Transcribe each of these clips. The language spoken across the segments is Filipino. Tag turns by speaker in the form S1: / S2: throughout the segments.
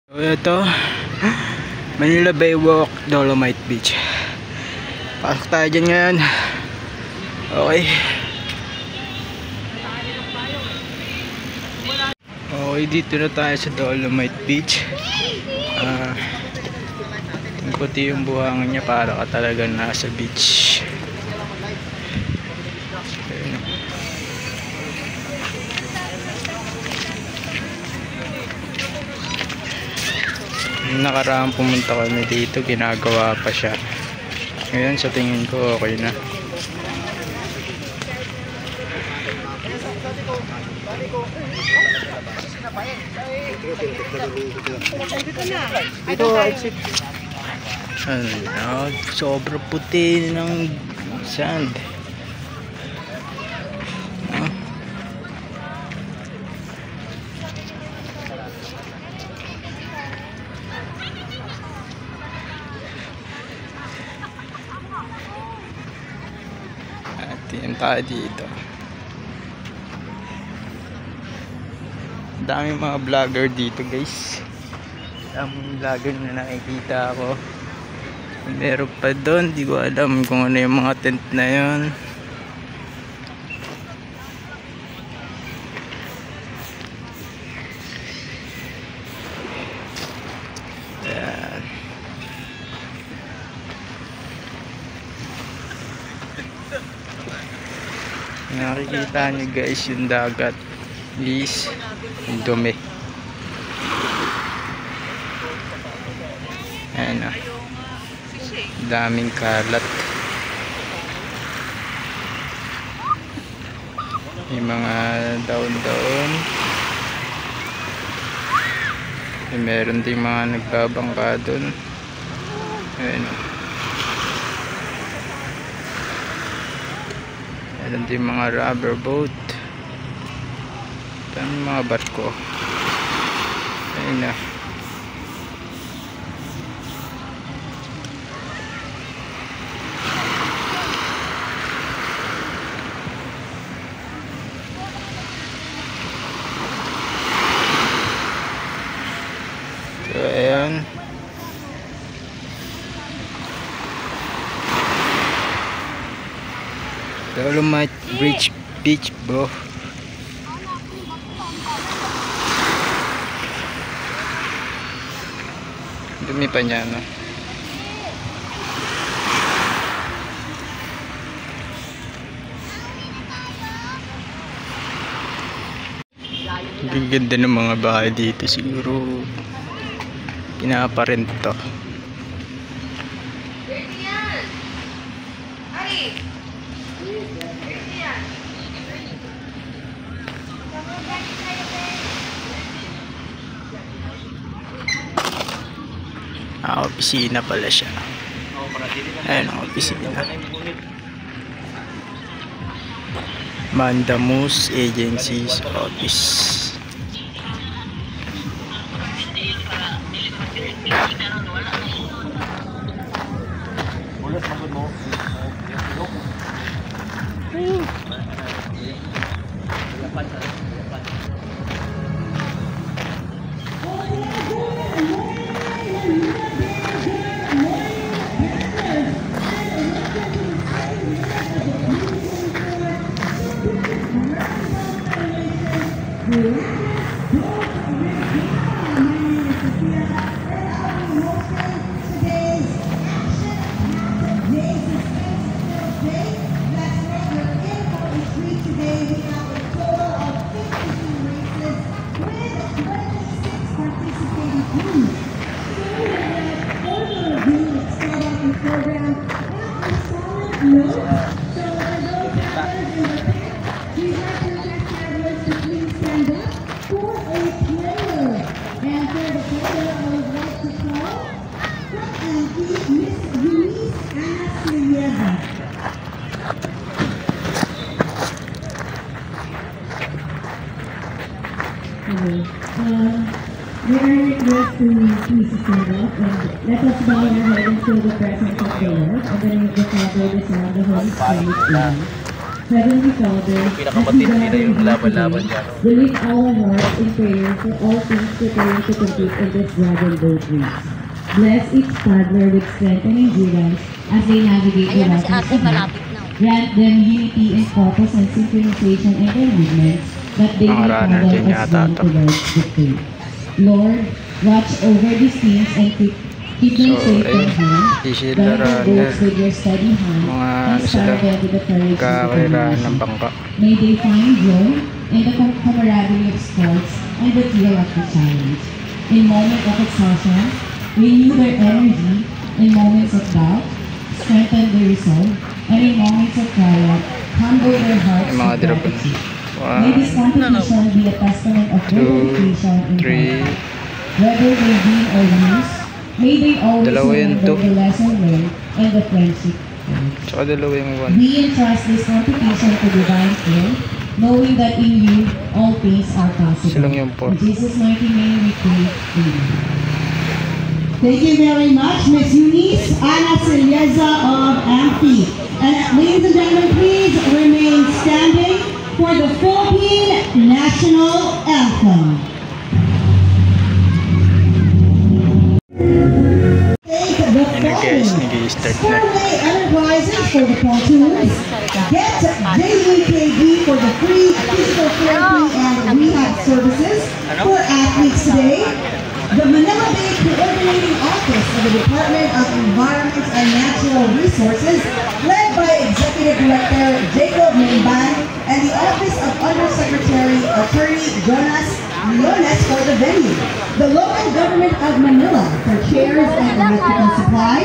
S1: So ito, Manila Baywalk, Dolomite Beach. Pasok tayo dyan ngayon. Okay. Okay, dito na tayo sa Dolomite Beach. Yung puti yung buhangin niya, para ka talagang nasa beach. Yung nakaraang pumunta kami dito, ginagawa pa siya. Ngayon sa tingin ko okay na. Ito exit. Ano, sobrang puti ng sand. Tingin tayo dito. Daming mga vlogger dito, guys. Daming vlogger na nakikita ako. Meron pa doon, di ko alam kung ano yung mga tent na yun. Ayan. Nakikita nyo guys, yung dagat is dumi. Ayan o, daming kalat. Yung mga daon-daon. Meron din mga nagbabangka doon. Ayan o, meron din mga rubber boat. Ito yung mga barko. Ayun na. So ayan. Dolomite Beach bro. Dumi pa niya, no? Ang ganda ng mga bahay dito, siguro pinaparent to. Opisina pala siya. Ayan ang opisina. Mandamus Agencies Office.
S2: We are request to please stand up and let us bow our head and show the presence of the Lord, and then we just have the sound of the Holy Spirit. Heavenly Father,
S3: Pinakamatindi na yung laban-laban dyan.
S2: we lift our hearts in prayer for all things preparing to compete in this dragon boat race. Bless each paddler with strength and endurance as they navigate the
S4: Ayan na si
S2: waters
S4: Ate,
S2: ahead.
S4: malapit na.
S2: Grant them unity in focus and synchronization in their movements, that they may
S1: Runner
S2: travel
S1: din
S2: as
S1: yata
S2: one
S1: to.
S2: towards victory. Lord, watch over these teams and keep them
S1: So,
S2: safe from
S1: ayun.
S2: harm.
S1: Di sila
S2: Guide their
S1: runner.
S2: boats with your steady hand,
S1: Mga ano sila,
S2: inspire them with the courage and
S1: kakailangan ng
S2: determination.
S1: bangka.
S2: May they find joy in the camaraderie of sports and the thrill of the challenge. In moments of exhaustion, renew their energy. In moments of doubt, strengthen their resolve. And in moments of triumph, humble their hearts
S1: Yung mga
S2: with
S1: dragon.
S2: gratitude. May this
S1: 1,
S2: competition be a testament of their
S1: 2,
S2: dedication and
S1: 3.
S2: pride. Whether they win or lose, may they always
S1: Dalawa yun,
S2: remember
S1: two.
S2: the lesson learned and the friendship.
S1: Tsaka dalawa yung 1.
S2: We entrust this competition to divine care, knowing that in you all things are possible.
S1: Silang yung 4.
S2: In Jesus' mighty name we pray. Amen.
S5: Thank you very much, Ms. Eunice Ana Celieza of AMPI. And ladies and gentlemen, please remain standing for the Philippine National Anthem. Thank the
S1: Ano guys,
S5: following
S1: nag-i-start na.
S5: Sportway Enterprises for the pontoons, Get JEKB for the free physical therapy and rehab services for athletes today, the Manila Bay Coordinating Office of the Department of Environment and Natural Resources, led by Executive Director Jacob Mimban, and the Office of Undersecretary Attorney Jonas Leones for the venue, the Local Government of Manila for chairs and electrical supply,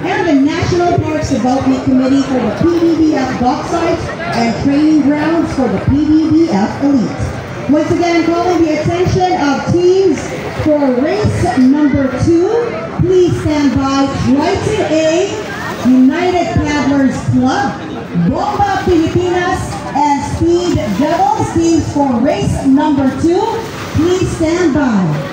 S5: and the National Parks Development Committee for the PBBF docksites and training grounds for the PBBF Elite. Once again, calling the attention of teams for race number 2. Please stand by. Triton A, United Paddlers Club, Bomba Pilipinas, and Speed Devils. Teams for race number 2. Please stand by.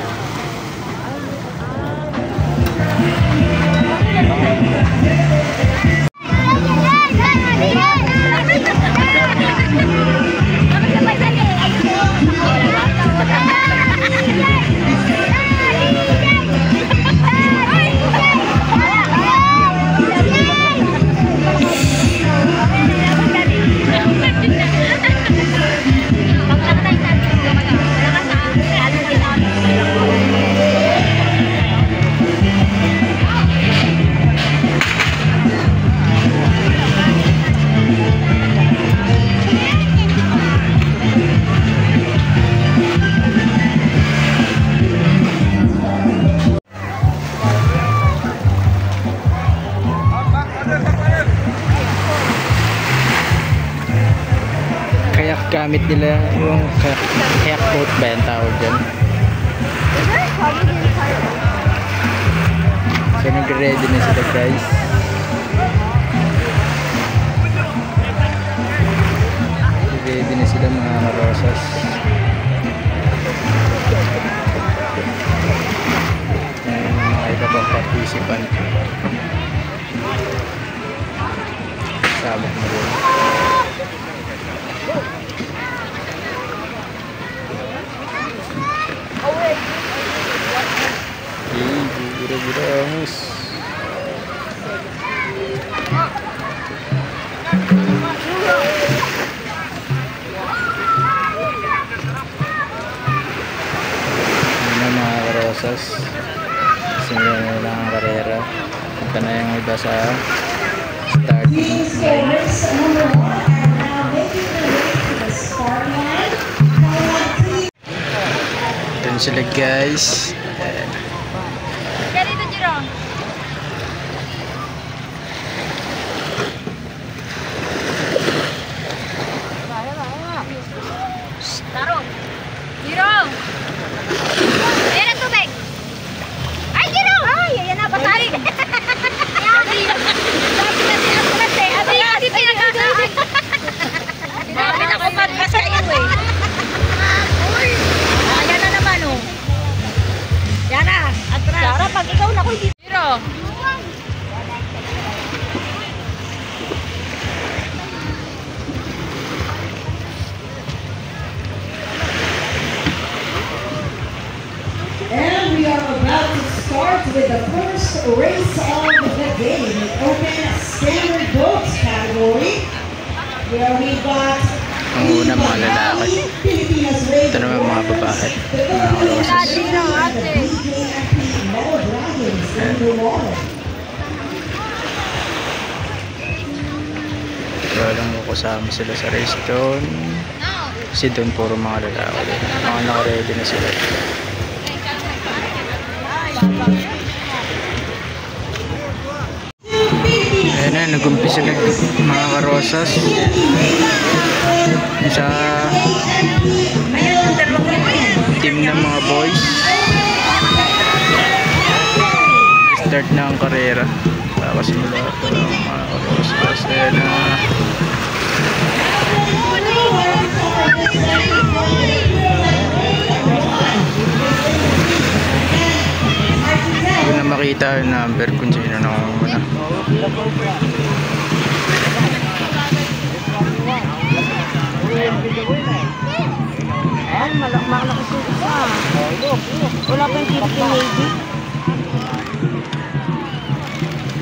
S1: Kayak gamit nila yung kayak boat ba yung tawag dyan. So nag-ready na sila guys. Ready na sila mga rosas. Mga iba pang participant. Sabak na rin. Gura-guramos. Ano mga karosas. Simulan na lang ang karera. Punta na yung iba sa start.
S5: Teams for race number 1 are now making their way to the start line.
S1: Ito na sila guys. Ayan.
S4: Dito, Jerome. Taro. Jerome. Ayan ang tubig. Ay, Jerome! Ay, ayan na, patay. Sabi na si Atlas eh. Hindi pinagagaan. Sinabi na ko pa sa iyo eh. Ayan na naman oh. Yara, atras. Yara, pag ikaw na ko hindi. Zero.
S5: start with the first race of the day, the Open Standard Boats category, where we got
S1: Ang una mga lalaki. Ito naman mga babae. Mga Rosas. Kaya lang mo kasama sila sa race doon. Kasi doon puro mga lalaki din. Mga naka-ready na sila. Ayan na, nag-umpisa na mga Karosas. Sa team ng mga boys. Start na ang karera. Kakasimula pa lang ang mga Karosas. Ayan na. Hindi na makita yung number kung sino na muna.
S6: Ay, malaki sulit pa. Wala pa yung Philippine Navy.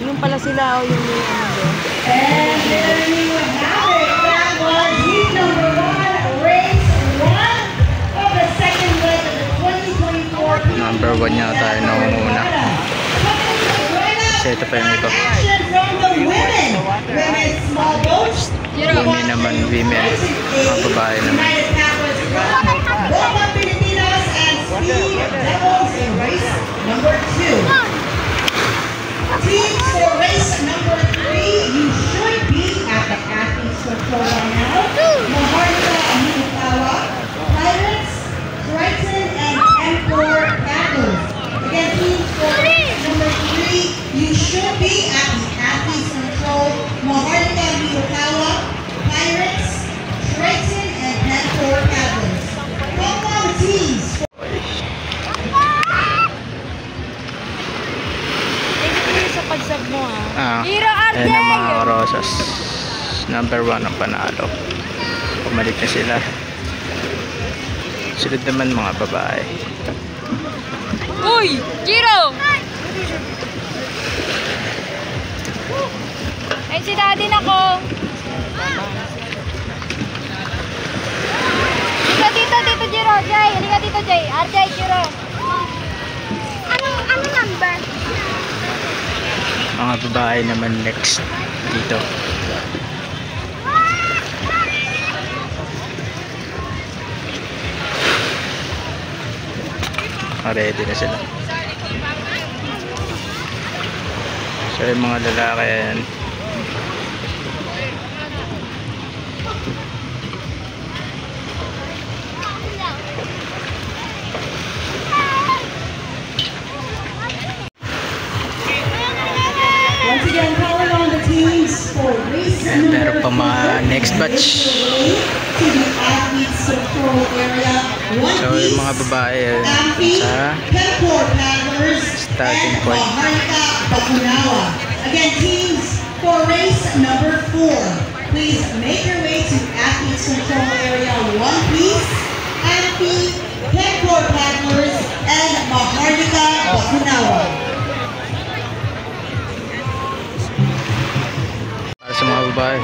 S6: Yung pala sila o yung ano doon.
S5: And there you have it. That was heat number 1, race 1 of the second leg of the 2024
S1: Number 1 yata yung naunguna. Kasi ito pa yung iba.
S5: Action from the women. Women's small boats.
S1: Women naman, women. Mga babae naman.
S5: United Catholic Club, Bomba Pilipinas, and Speed Devils in race number 2. Teams for race number 3, you should be at the athletes control right now. Maharlika Amitawa, Pirates, Triton, and M4 Paddles. Again, teams for race number 3, you should be at the athletes control. Maharlika Amitawa, Pirates, Triton, and M4 Paddles. Come on, teams.
S6: Sa pagsab mo
S4: Hero RJ!
S1: Ayan ang mga Rosas. Number 1 ang panalo. Pumalik na sila. Sunod naman mga babae.
S4: Uy! Hero! Ay, si daddy na ko. Dito, Jiro, Jay. Halika dito, Jay. RJ, Jiro. Ano number?
S1: Mga babae naman next dito. Ready na sila. So yung mga lalaki yan.
S5: Once again, calling on the teams for race
S1: And
S5: number
S1: meron pa mga next batch.
S5: to the athletes control area. One
S1: So yung mga babae sa
S5: Pempor Paddlers
S1: starting
S5: and
S1: point.
S5: Maharlika Bakunawa. Again, teams for race number 4. Please make your way to athletes control area 1 piece. Amphi, Pempor Paddlers, and Maharlika Bakunawa.
S1: Para sa mga babae.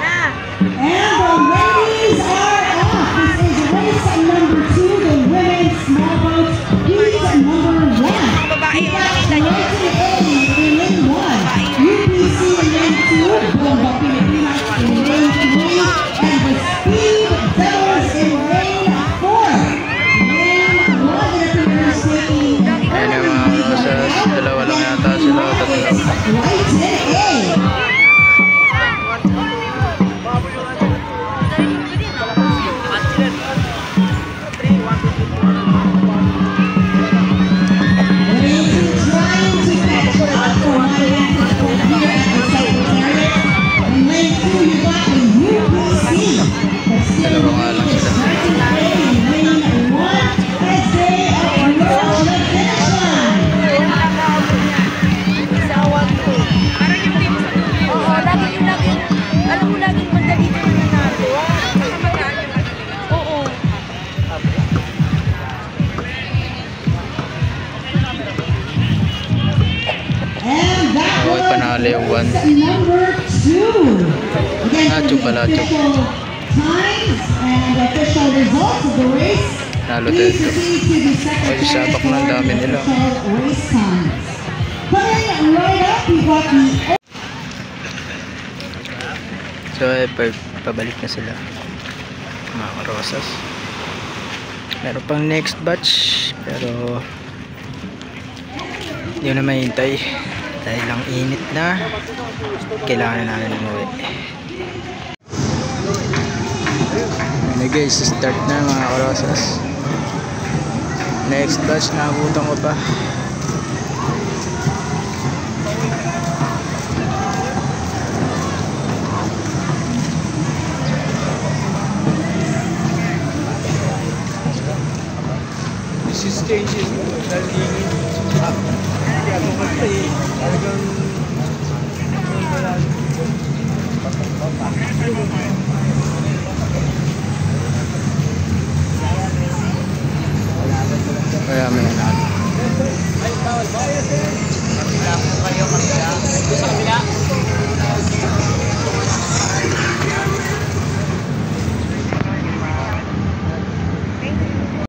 S5: And the ladies are off. This is race number 2, the women's small boats, heat number 1. We got Triton A in lane 1, UPC in lane 2, Bomba Pilipinas in lane 3, and the Speed Devils in lane 4. Lane 1 appears taking
S1: Ayan yung mga Rosas. Dalawa lang yata sila. Tatlo.
S5: Triton A.
S1: Dalawa nga lang sila. panalo yung 1.
S5: Number 2. Again,
S1: Nacho
S5: for
S1: pala,
S5: the
S1: Nacho.
S5: official times and official results of the race,
S1: Nalo
S5: please
S1: tayo.
S5: proceed to the
S1: Ay,
S5: secretary
S1: sabak
S5: for
S1: ng dami
S5: the
S1: nila.
S5: official race times. Coming right up, we got the
S1: So, pabalik na sila. Mga Rosas. Meron pang next batch. Pero, hindi na mahintay. Dahil lang init na. Kailangan na namin umuwi. Ano guys, start na mga Rosas. Next batch, nakabutan ko pa.
S3: This is changing. Talagang